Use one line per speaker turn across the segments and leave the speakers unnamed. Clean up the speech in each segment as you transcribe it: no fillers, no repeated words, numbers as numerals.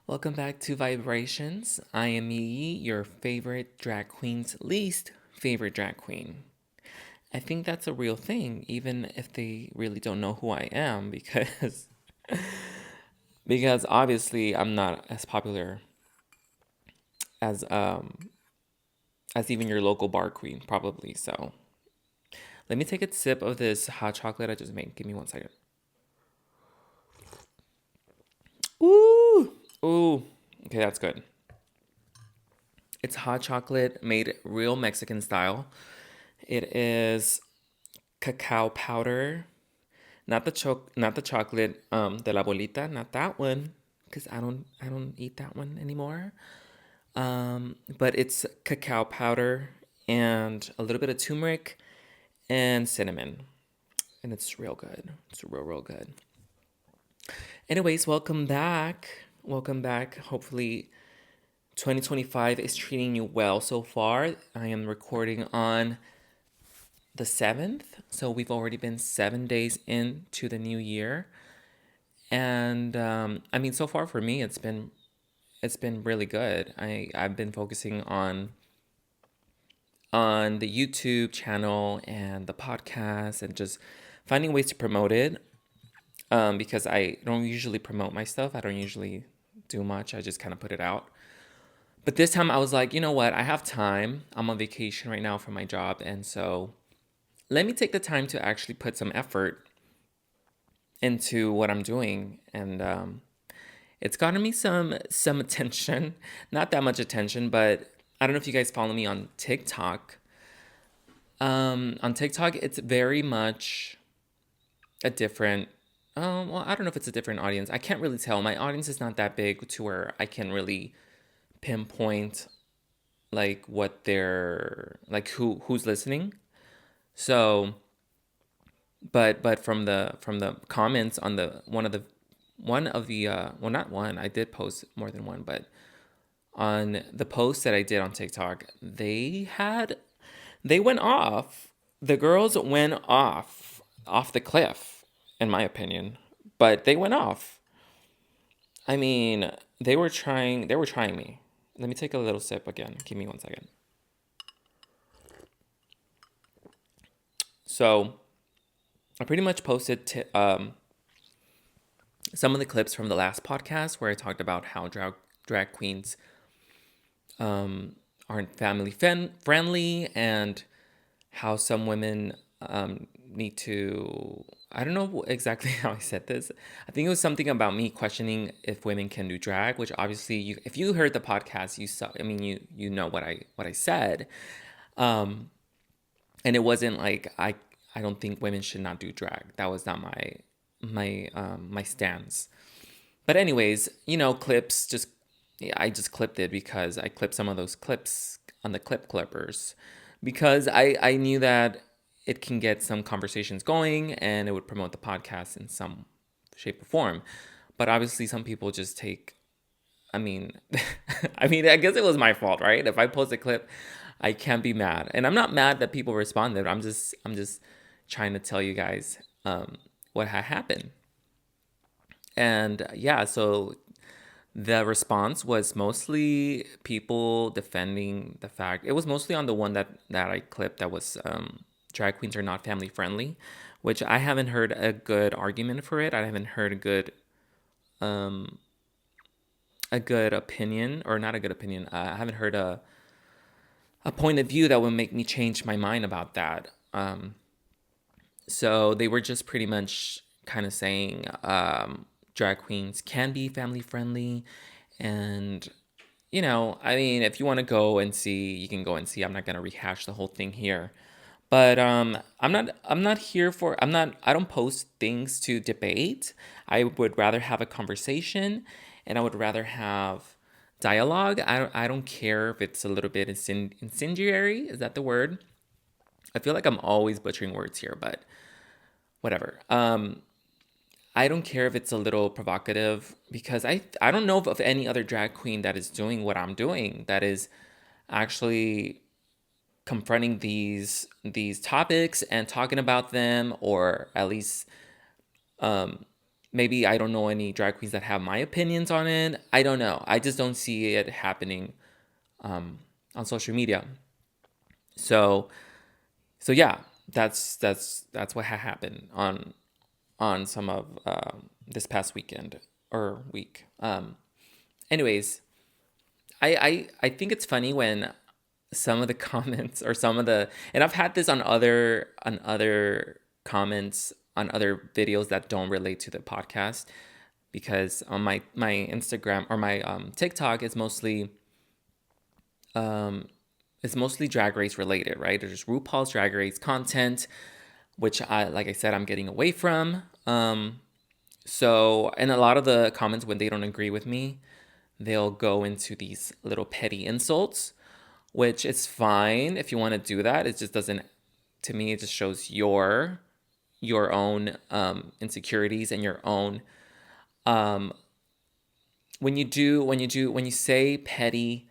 Welcome back to Vibrationss. I am Yiyi, your favorite drag queen's least favorite drag queen. I think that's a real thing, even if they really don't know who I am, because because obviously I'm not as popular as as even your local bar queen, probably. So let me take a sip of this hot chocolate I just made. Give me 1 second. Ooh, ooh. Okay, that's good. It's hot chocolate made real Mexican style. It is cacao powder, not the chocolate, de la bolita, not that one, because I don't eat that one anymore. But it's cacao powder and a little bit of turmeric and cinnamon, and it's real good. It's real good. Anyways, welcome back. Welcome back. Hopefully, 2025 is treating you well so far. I am recording on the 7th, so we've already been 7 days into the new year. And I mean, so far for me, it's been really good. I've been focusing on the YouTube channel and the podcast and just finding ways to promote it. Because I don't usually promote my stuff. I don't usually do much. I just kind of put it out. But this time I was like, you know what? I have time. I'm on vacation right now from my job, and so let me take the time to actually put some effort into what I'm doing. And it's gotten me some attention, not that much attention, but I don't know if you guys follow me on TikTok. On TikTok, it's very much a different. Well, I don't know if it's a different audience. I can't really tell. My audience is not that big to where I can really pinpoint like what they're like who's listening. So, but from the comments on the one of the well, not one. I did post more than one, but on the post that I did on TikTok, they went off. The girls went off the cliff, in my opinion. But they went off. I mean, they were trying me. Let me take a little sip again. Give me 1 second. So I pretty much posted some of the clips from the last podcast where I talked about how drag queens aren't family friendly, and how some women need to. I don't know exactly how I said this. I think it was something about me questioning if women can do drag, which obviously, if you heard the podcast, you saw. I mean, you know what I said, and it wasn't like I don't think women should not do drag. That was not my stance. But anyways, clips just yeah, I just clipped it because I clipped some of those clips on the clip clippers because I knew that it can get some conversations going and it would promote the podcast in some shape or form. But obviously some people just take I mean I guess it was my fault, right? If I post a clip, I can't be mad. And I'm not mad that people responded. I'm just trying to tell you guys what had happened. And yeah, so the response was mostly people defending the fact. It was mostly on the one that I clipped that was drag queens are not family friendly, which I haven't heard a good argument for it. I haven't heard um, a good opinion, or not a good opinion. I haven't heard a point of view that would make me change my mind about that. So they were just pretty much kind of saying drag queens can be family friendly, and I mean, if you want to go and see, you can go and see. I'm not gonna rehash the whole thing here, but I'm not here for. I don't post things to debate. I would rather have a conversation, and I would rather have dialogue. I don't care if it's a little bit incendiary. Is that the word? I feel like I'm always butchering words here, but whatever. I don't care if it's a little provocative, because I don't know of any other drag queen that is doing what I'm doing, that is actually confronting these topics and talking about them, or at least Maybe I don't know any drag queens that have my opinions on it. I don't know. I just don't see it happening on social media. So yeah, that's what happened on some of this past weekend or week. Anyways, I think it's funny when some of the comments or some of the, and I've had this on other comments on other videos that don't relate to the podcast, because on my Instagram or my TikTok is mostly drag race related, right? There's RuPaul's Drag Race content, which like I said, I'm getting away from. So, and a lot of the comments, when they don't agree with me, they'll go into these little petty insults, which is fine if you want to do that. It just doesn't, to me, it just shows your own insecurities and your own when you say petty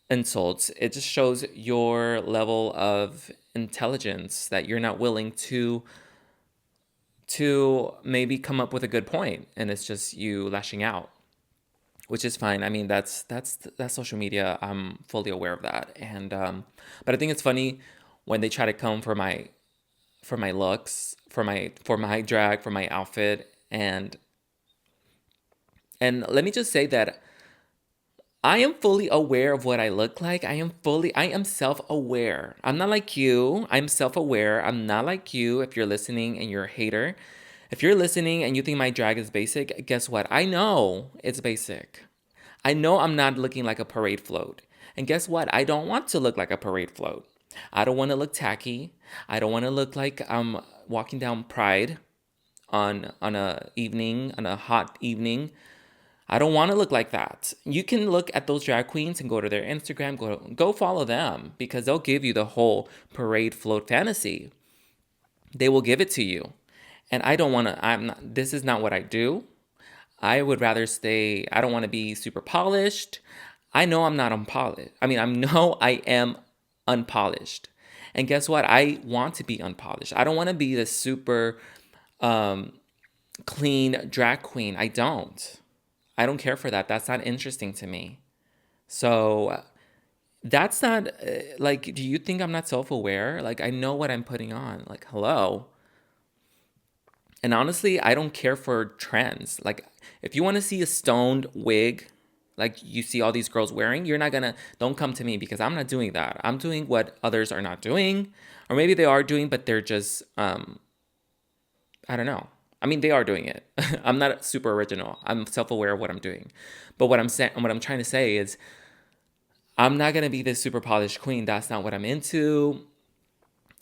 insults, it just shows your level of intelligence, that you're not willing to maybe come up with a good point, and it's just you lashing out, which is fine. I mean, that's social media. I'm fully aware of that, and but I think it's funny when they try to come for my looks, for my drag, for my outfit, and let me just say that I am fully aware of what I look like. I am self aware. I'm not like you. I'm self aware. I'm not like you if you're listening and you're a hater. If you're listening and you think my drag is basic, guess what? I know it's basic. I know I'm not looking like a parade float. And guess what? I don't want to look like a parade float. I don't want to look tacky. I don't want to look like I'm walking down Pride on a hot evening. I don't want to look like that. You can look at those drag queens and go to their Instagram, go follow them, because they'll give you the whole parade float fantasy. They will give it to you. And I don't want to, I'm not, this is not what I do. I would rather stay, I don't want to be super polished. I know I'm not unpolished. I know I am unpolished. And guess what? I want to be unpolished. I don't want to be the super clean drag queen. I don't. I don't care for that. That's not interesting to me. So that's not like, do you think I'm not self aware? Like, I know what I'm putting on. Like, hello. And honestly, I don't care for trends. Like, if you want to see a stoned wig, like you see all these girls wearing, don't come to me, because I'm not doing that. I'm doing what others are not doing. Or maybe they are doing, but they're just, I don't know. I mean, they are doing it. I'm not super original. I'm self-aware of what I'm doing. But what I'm trying to say is, I'm not gonna be this super polished queen. That's not what I'm into.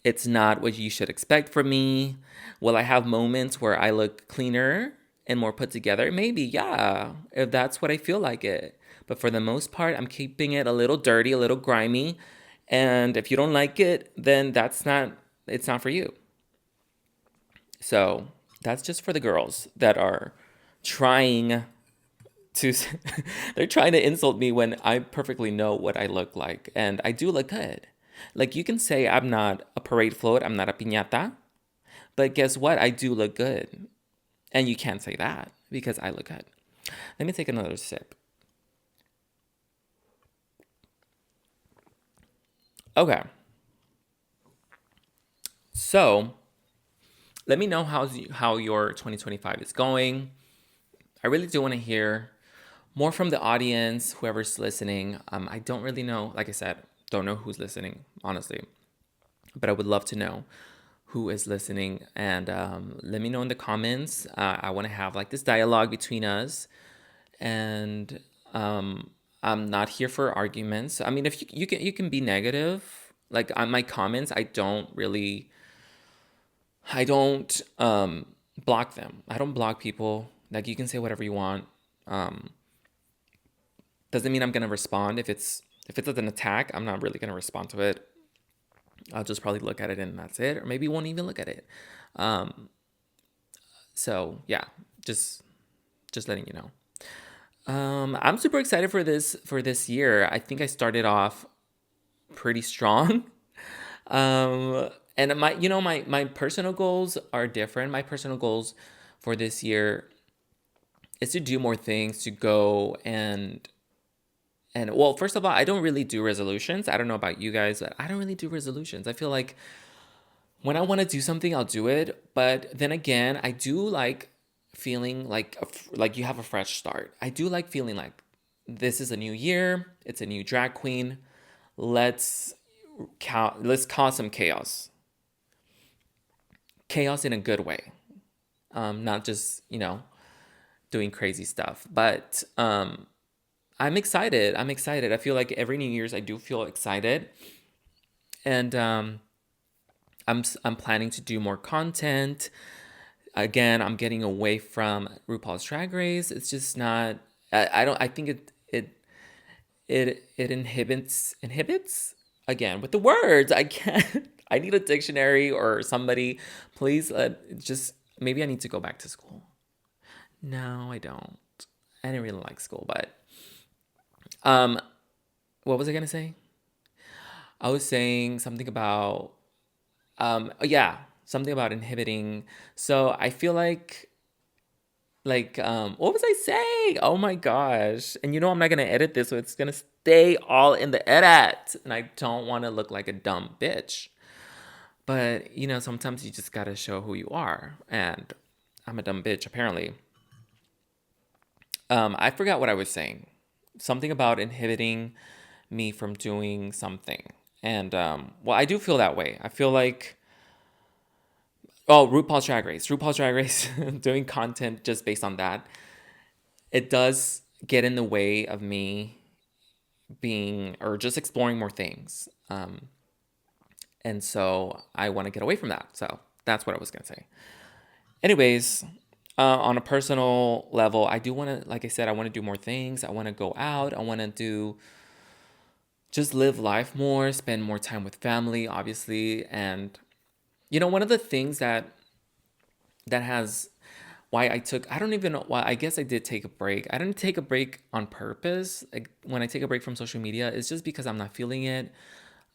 It's not what you should expect from me. Will I have moments where I look cleaner and more put together? Maybe, yeah, if that's what I feel like it. But for the most part, I'm keeping it a little dirty, a little grimy. And if you don't like it, then it's not for you. So that's just for the girls that are trying to, they're trying to insult me when I perfectly know what I look like. And I do look good. Like, you can say I'm not a parade float, I'm not a piñata, but guess what? I do look good. And you can't say that because I look good. Let me take another sip. Okay. So, let me know how your 2025 is going. I really do want to hear more from the audience, whoever's listening. I don't really know, like I said, don't know who's listening, honestly. But I would love to know who is listening. And let me know in the comments. I want to have like this dialogue between us. And I'm not here for arguments. I mean, if you can be negative. Like, on my comments, I don't block them. I don't block people. Like, you can say whatever you want. Um, doesn't mean I'm gonna respond. If it's an attack, I'm not really gonna respond to it. I'll just probably look at it and that's it, or maybe won't even look at it. Um, so yeah, just letting you know. I'm super excited for this year. I think I started off pretty strong. And my personal goals are different. My personal goals for this year is to do more things, to go and well, first of all, I don't really do resolutions. I don't know about you guys, but I don't really do resolutions. I feel like when I want to do something, I'll do it. But then again, I do like feeling like like you have a fresh start. I do like feeling like this is a new year. It's a new drag queen. Let's let's cause some chaos. Chaos in a good way. Not just doing crazy stuff. But I'm excited. I'm excited. I feel like every New Year's I do feel excited, and I'm planning to do more content. Again, I'm getting away from RuPaul's Drag Race. It's just not. I don't. I think it inhibits again with the words. I can't. I need a dictionary or somebody. Please, just maybe I need to go back to school. No, I don't. I didn't really like school, but um, what was I gonna say? I was saying something about yeah, something about inhibiting. So I feel what was I saying? Oh my gosh. And I'm not gonna edit this, so it's gonna stay all in the edit. And I don't wanna look like a dumb bitch. But sometimes you just gotta show who you are. And I'm a dumb bitch, apparently. I forgot what I was saying. Something about inhibiting me from doing something. And well, I do feel that way. I feel like RuPaul's Drag Race. RuPaul's Drag Race doing content just based on that. It does get in the way of me being or just exploring more things. And so I want to get away from that. So that's what I was going to say. Anyways, on a personal level, I do want to, like I said, I want to do more things. I want to go out. I want to just live life more, spend more time with family, obviously. And, one of the things that has why I don't even know why. I guess I did take a break. I didn't take a break on purpose. Like when I take a break from social media, it's just because I'm not feeling it.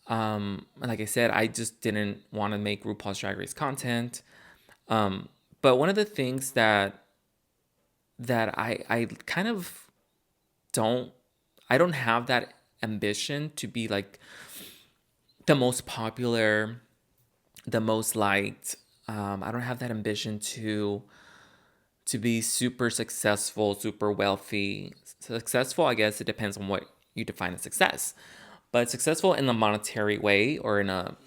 Like I said, I just didn't want to make RuPaul's Drag Race content. But one of the things that I kind of don't I don't have that ambition to be like the most popular, the most liked. I don't have that ambition to be super successful, super wealthy. Successful, I guess it depends on what you define as success. But successful in a monetary way or in a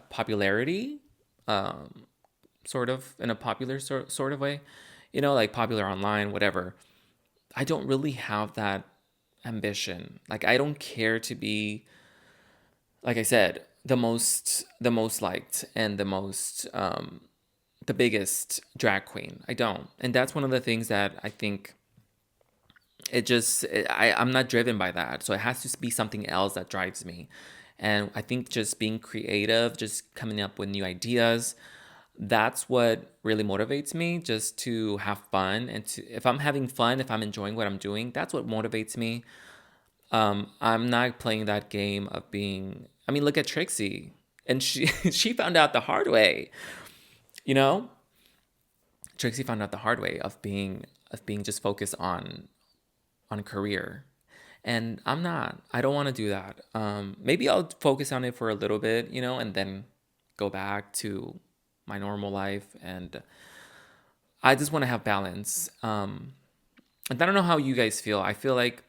popularity, sort of in a popular sort of way, like popular online, whatever. I don't really have that ambition. Like I don't care to be, like I said, the most liked and the biggest drag queen. I don't. And that's one of the things that I think I'm not driven by that. So it has to be something else that drives me. And I think just being creative, just coming up with new ideas, that's what really motivates me, just to have fun. And if I'm having fun, if I'm enjoying what I'm doing, that's what motivates me. I'm not playing that game of being, I mean, look at Trixie. And she she found out the hard way, you know? Trixie found out the hard way of being just focused on career. And I'm not. I don't want to do that. Maybe I'll focus on it for a little bit, and then go back to my normal life. And I just want to have balance. And I don't know how you guys feel. I feel like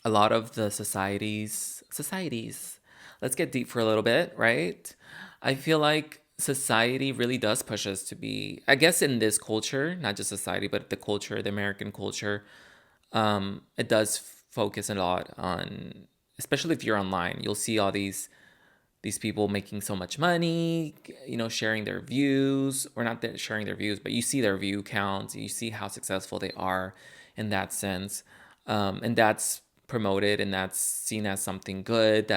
a lot of the societies, let's get deep for a little bit, right? I feel like society really does push us to be, I guess, in this culture, not just society, but the culture, the American culture, it does focus a lot on, especially if you're online, you'll see all these people making so much money, sharing their views, or not that sharing their views, but you see their view counts, you see how successful they are in that sense. And that's promoted and that's seen as something good.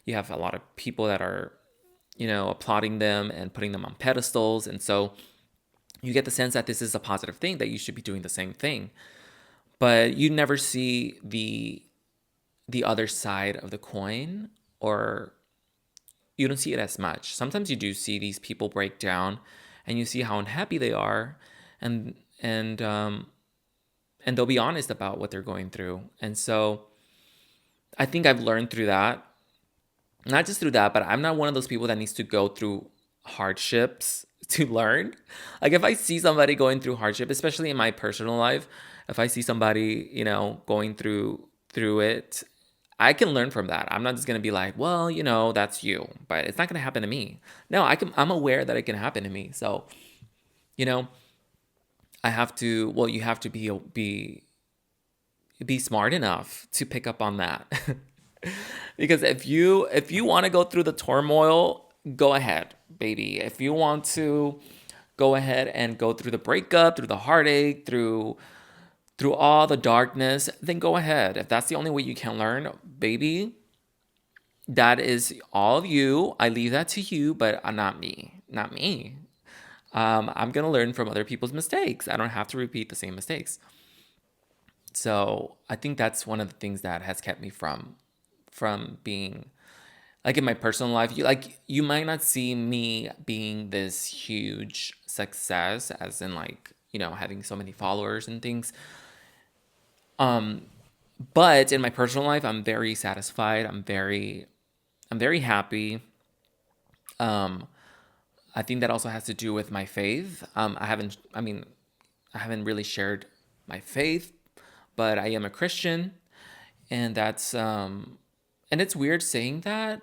You have a lot of people that are, applauding them and putting them on pedestals. And so you get the sense that this is a positive thing, that you should be doing the same thing. But you never see the other side of the coin, or you don't see it as much. Sometimes you do see these people break down and you see how unhappy they are, and and um, and they'll be honest about what they're going through. And so I think I've learned through that, not just through that, but I'm not one of those people that needs to go through hardships to learn. Like if I see somebody going through hardship, especially in my personal life, if I see somebody, going through it, I can learn from that. I'm not just gonna be like, well, that's you, but it's not gonna happen to me. No, I'm aware that it can happen to me. So, you know, I have to. Well, you have to be smart enough to pick up on that. Because if you want to go through the turmoil, go ahead, baby. If you want to go ahead and go through the breakup, through the heartache, through all the darkness, then go ahead. If that's the only way you can learn, baby, that is all of you. I leave that to you, but not me. Not me. I'm gonna learn from other people's mistakes. I don't have to repeat the same mistakes. So I think that's one of the things that has kept me from being, like, in my personal life. You might not see me being this huge success, as in, like, having so many followers and things. Um, but in my personal life, I'm very satisfied. I'm very happy. Um, I think that also has to do with my faith. I haven't really shared my faith, but I am a Christian, and and it's weird saying that.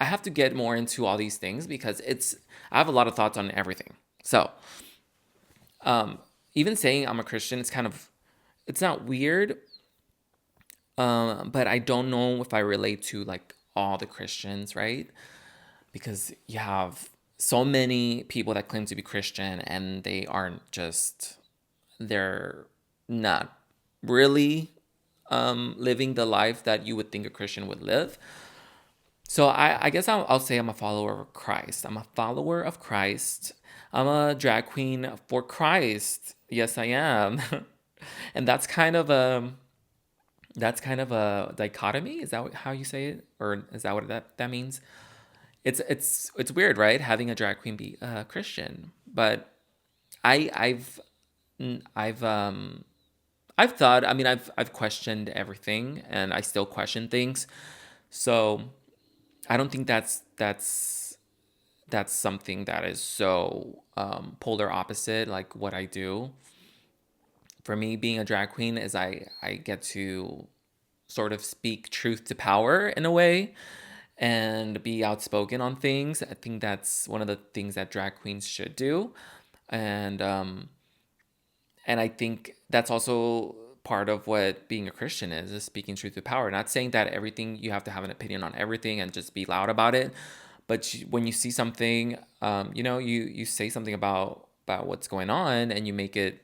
I have to get more into all these things because I have a lot of thoughts on everything. So, um, even saying I'm a Christian, it's not weird, but I don't know if I relate to, like, all the Christians, right? Because you have so many people that claim to be Christian and they're not really living the life that you would think a Christian would live. So I guess I'll say I'm a follower of Christ. I'm a follower of Christ. I'm a drag queen for Christ. Yes, I am. And that's kind of a dichotomy. Is that how you say it, or is that what that means? It's weird, right? Having a drag queen be Christian, but I I've thought. I mean, I've questioned everything, and I still question things. So I don't think that's something that is so polar opposite, like what I do. For me, being a drag queen is I get to sort of speak truth to power in a way, and be outspoken on things. I think that's one of the things that drag queens should do. And um and I think that's also part of what being a Christian is speaking truth to power. Not saying that everything you have to have an opinion on everything and just be loud about it, but when you see something, you say something about what's going on, and you make it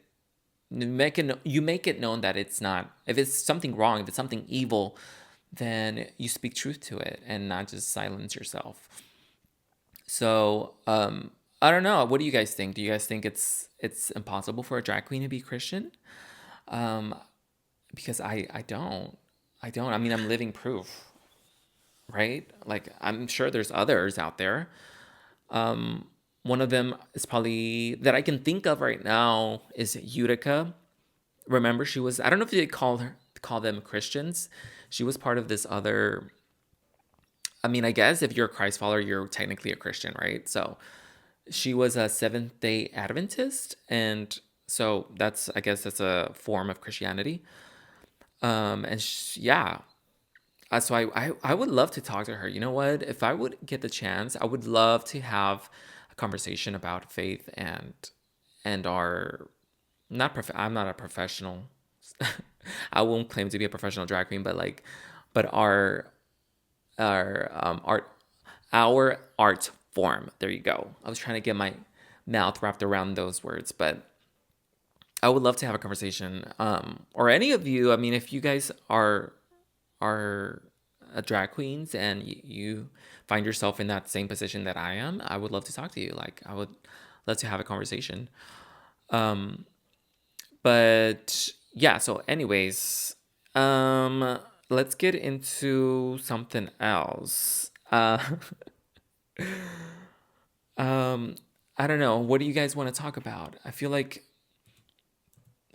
known that it's not. If it's something wrong, if it's something evil, then you speak truth to it and not just silence yourself. So, I don't know. What do you guys think? Do you guys think it's impossible for a drag queen to be Christian? Um, because I don't. I don't. I mean, I'm living proof, right? Like, I'm sure there's others out there. One of them is probably that I can think of right now is Utica. Remember, she was. I don't know if you call them Christians. She was part of this other. I mean, I guess if you're a Christ follower, you're technically a Christian, right? So she was a Seventh Day Adventist, and so I guess that's a form of Christianity. Yeah. So I would love to talk to her. You know what? If I would get the chance, I would love to have a conversation about faith and our not I'm not a professional. I won't claim to be a professional drag queen, but our art form. There you go. I was trying to get my mouth wrapped around those words, but I would love to have a conversation. Or any of you. I mean, if you guys are drag queens and you find yourself in that same position that I am, I would love to talk to you. Like, I would love to have a conversation. Um, but yeah. So, anyways, let's get into something else. Um, I don't know. What do you guys want to talk about? I feel like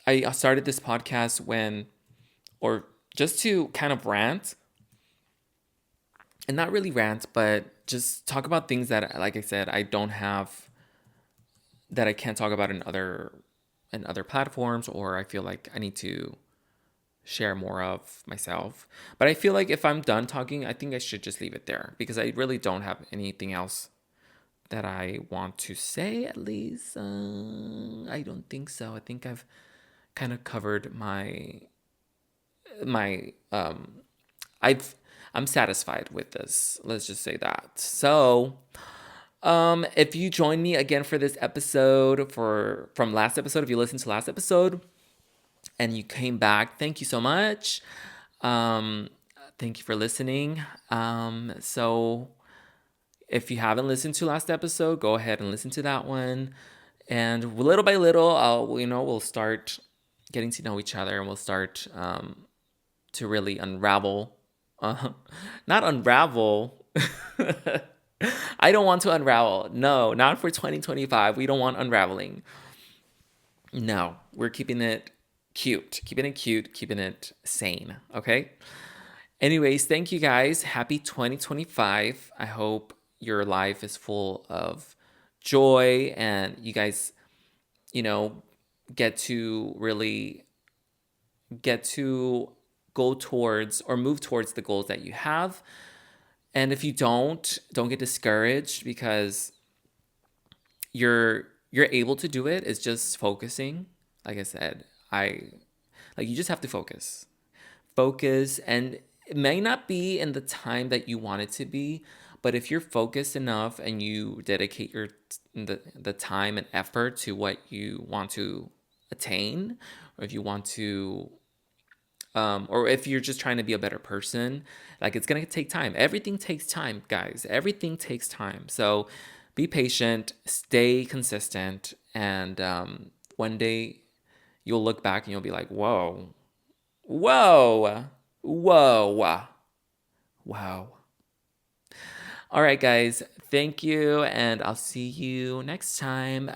I started this podcast or just to kind of rant, and not really rant, but just talk about things that, like I said, I don't have, that I can't talk about in other platforms, or I feel like I need to share more of myself. But I feel like if I'm done talking, I think I should just leave it there because I really don't have anything else that I want to say, at least. I don't think so. I think I've kind of covered my I've I'm satisfied with this. Let's just say that. So, if you join me again for this episode from last episode, if you listened to last episode and you came back, thank you so much. Um, Thank you for listening. So if you haven't listened to last episode, go ahead and listen to that one. And little by little, we'll start getting to know each other, and we'll start to really unravel. Uh, Not unravel. I don't want to unravel. No, not for 2025. We don't want unraveling. No, we're keeping it cute, keeping it sane. Okay. Anyways, thank you guys. Happy 2025. I hope your life is full of joy and you guys, you know, get to really get to go towards or move towards the goals that you have. And if you don't get discouraged because you're able to do it. It's just focusing. Like I said, I like you just have to focus, and it may not be in the time that you want it to be, but if you're focused enough and you dedicate the time and effort to what you want to attain, or if you want to or if you're just trying to be a better person, like it's gonna take time. Everything takes time, guys. Everything takes time. So be patient, stay consistent, and one day you'll look back and you'll be like, whoa, whoa, whoa, wow. All right, guys. Thank you, and I'll see you next time.